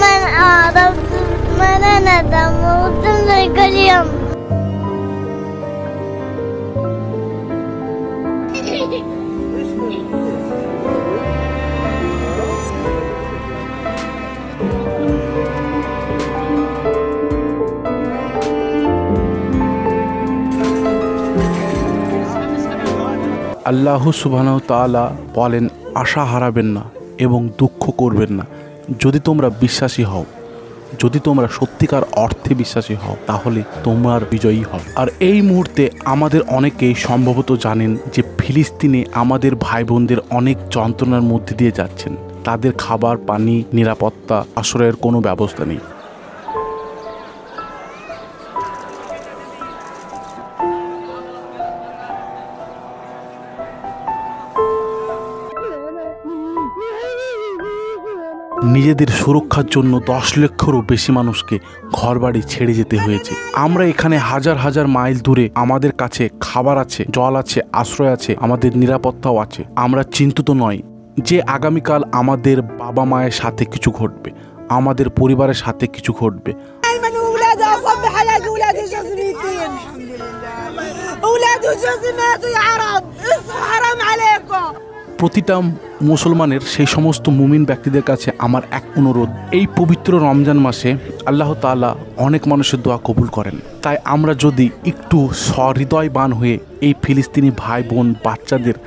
من أعرف من ندم وتمسك اليوم আল্লাহ সুবহানাহু ওয়া তাআলা বলেন, আশা হারাবেন না এবং দুঃখ করবেন না। যদি তোমরা বিশ্বাসী হও, যদি তোমরা সত্যিকার অর্থে বিশ্বাসী হও, তাহলে তোমার বিজয়ী হবে। আর এই মুহূর্তে আমাদের অনেকেই সম্ভবত জানেন যে ফিলিস্তিনে আমাদের ভাই বোনদের অনেক যন্ত্রণার মধ্যে দিয়ে যাচ্ছেন। তাদের খাবার, পানি, নিরাপত্তা, আশ্রয়ের কোনো ব্যবস্থা নেই। নিজেদের সুরক্ষার জন্য 10 লক্ষেরও বেশি মানুষকে ঘরবাড়ি ছেড়ে যেতে হয়েছে। আমরা এখানে হাজার হাজার মাইল দূরে, আমাদের কাছে খাবার আছে, জল আছে, আশ্রয় আছে, আমাদের নিরাপত্তাও আছে। আমরা চিন্তিত নই যে আগামীকাল আমাদের বাবা মায়ের সাথে কিছু ঘটবে, আমাদের পরিবারের সাথে কিছু ঘটবে। প্রতিটা মুসলমানের, সেই সমস্ত মুমিন ব্যক্তিদের কাছে আমার এক অনুরোধ, এই পবিত্র রমজান মাসে আল্লাহ তাআলা অনেক মানুষের দোয়া কবুল করেন। তাই আমরা যদি একটু সহৃদয়বান হয়ে এই ফিলিস্তিনি ভাই বোন বাচ্চাদের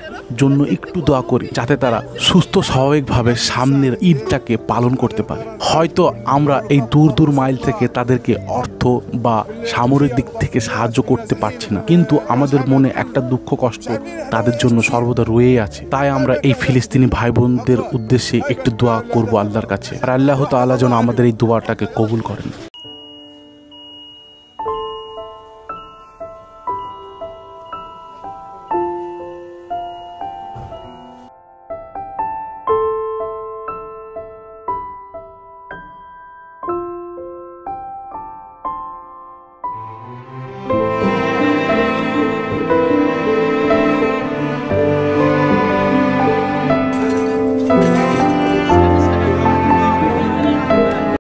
জন্য একটু দোয়া করি, যাতে তারা সুস্থ স্বাভাবিকভাবে সামনের ঈদটাকে পালন করতে পারে। হয়তো আমরা এই দূর দূর মাইল থেকে তাদেরকে অর্থ বা সামরিক দিক থেকে সাহায্য করতে পারছি না, কিন্তু আমাদের মনে একটা দুঃখ কষ্ট তাদের জন্য সর্বদা রয়েই আছে। তাই আমরা এই ফিলিস্তিনি ভাই বোনদের উদ্দেশ্যে একটু দোয়া করব আল্লাহর কাছে, আর আল্লাহ তাআলা যেন আমাদের এই দোয়াটাকে কবুল করেন।